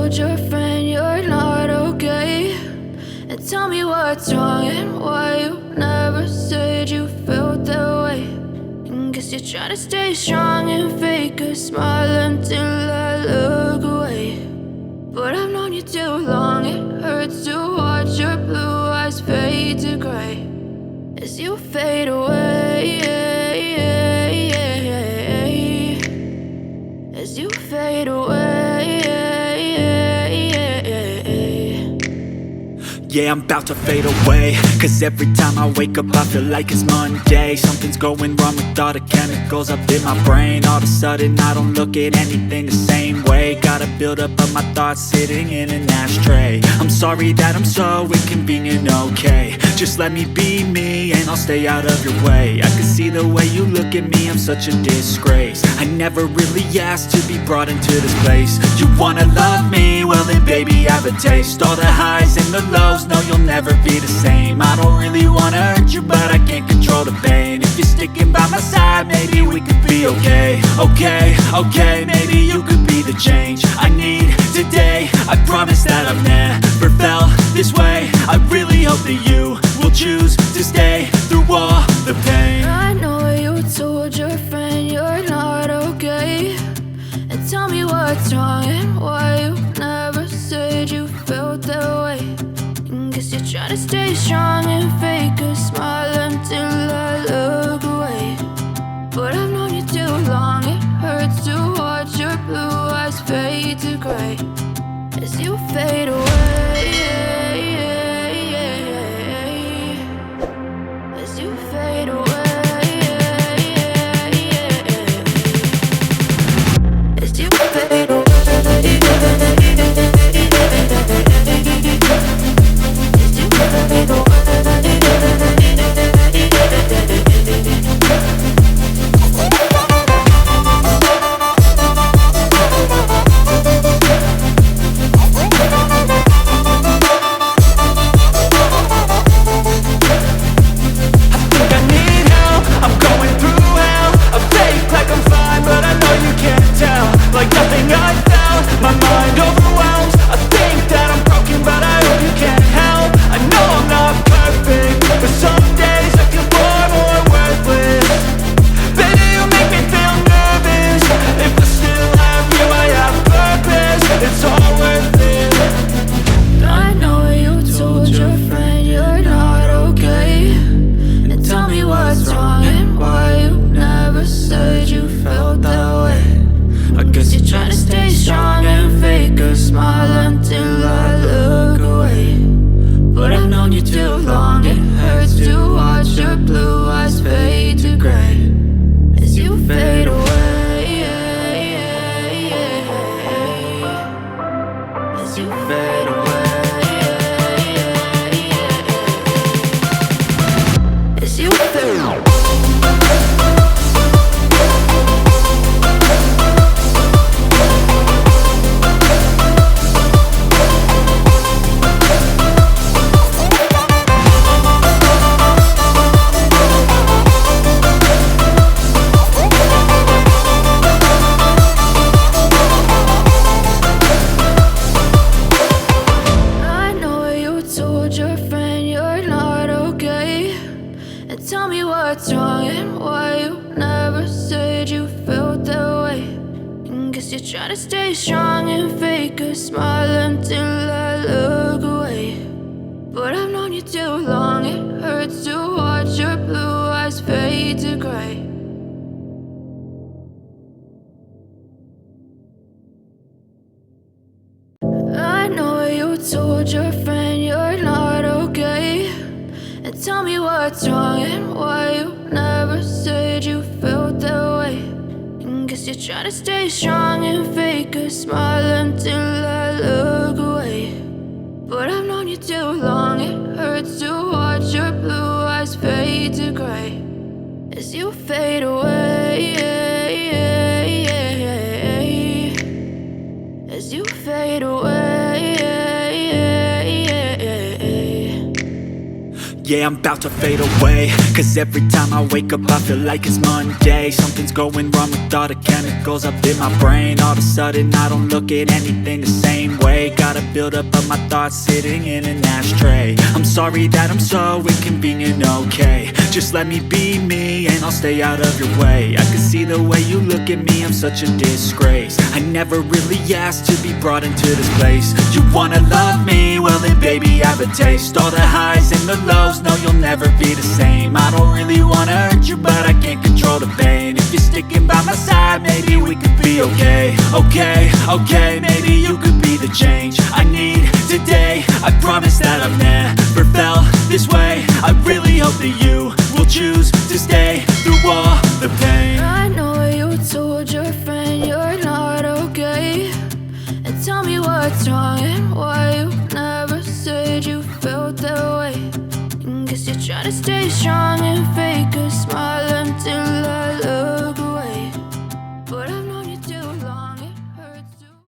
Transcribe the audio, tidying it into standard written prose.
told your friend you're not okay, and tell me what's wrong and why you never said you felt that way. And guess you're trying to stay strong and fake a smile until I look away. But I've known you too long, it hurts to watch your blue eyes fade to gray as you fade away, as you fade away. Yeah, I'm about to fade away, cause every time I wake up I feel like it's Monday. Something's going wrong with all the chemicals up in my brain. All of a sudden I don't look at anything the same way. Got a build up of my thoughts sitting in an ashtray. I'm sorry that I'm so inconvenient, okay. Just let me be me and I'll stay out of your way. I can see the way you look at me, I'm such a disgrace. I never really asked to be brought into this place. You wanna love me? Well then baby, have a taste. All the highs and the lows, no, you'll never be the same. I don't really wanna hurt you, but I can't control the pain. If you're sticking by my side, maybe we could be okay. Okay, maybe you could be the change I need today. I promise that I've never felt this way. I really hope that you will choose to stay through all the pain. I know you told your friend you're not okay, and tell me what's wrong and why you never said you felt that way. And guess you're trying to stay strong and fake a smile until I look away. But I've known you too long, it hurts to watch your blue eyes fade to gray as you fade away, as you fade away. As you fade away, as you fade away. Like nothing I found, my mind overwhelms. I think that I'm broken, but I hope you can't help. I know I'm not perfect, but some days I feel far more worthless. Baby, you make me feel nervous. If I still have you, I have purpose. It's all worth it. I know you told your friend you're not okay, and tell me what's wrong and why you never said you felt that way. I guess you're trying to stay strong and fake a smile until I look away. But I've known you too long, it hurts to watch your blue eyes fade to gray as you fade away, as you fade away, as you fade away. Tell me what's wrong and why you never said you felt that way. And guess you're trying to stay strong and fake a smile until I look away. But I've known you too long, it hurts to watch your blue eyes fade to gray. I know you told your friend you're not okay, and tell me what's wrong and why you never said you felt that way. And guess you're trying to stay strong and fake a smile until I look away. But I've known you too long, it hurts to watch your blue eyes fade to gray as you fade away, as you fade away. Yeah, I'm about to fade away, cause every time I wake up I feel like it's Monday. Something's going wrong with all the chemicals up in my brain. All of a sudden I don't look at anything the same way. Got a buildup of my thoughts sitting in an ashtray. I'm sorry that I'm so inconvenient, okay. Just let me be me and I'll stay out of your way. I can see the way you look at me, I'm such a disgrace. I never really asked to be brought into this place. You wanna love me? Well then baby I have a taste. All the highs and the lows, no you'll never be the same. I don't really wanna hurt you but I can't control the pain. If you're sticking by my side maybe we could be okay. Okay, maybe you could be the change I need today. I promise that I've never felt this way. I really hope that you will choose to stay through all the pain. I know you told your friend you're not okay, and tell me what's wrong and why you never said you felt that way. Guess you're trying to stay strong and fake a smile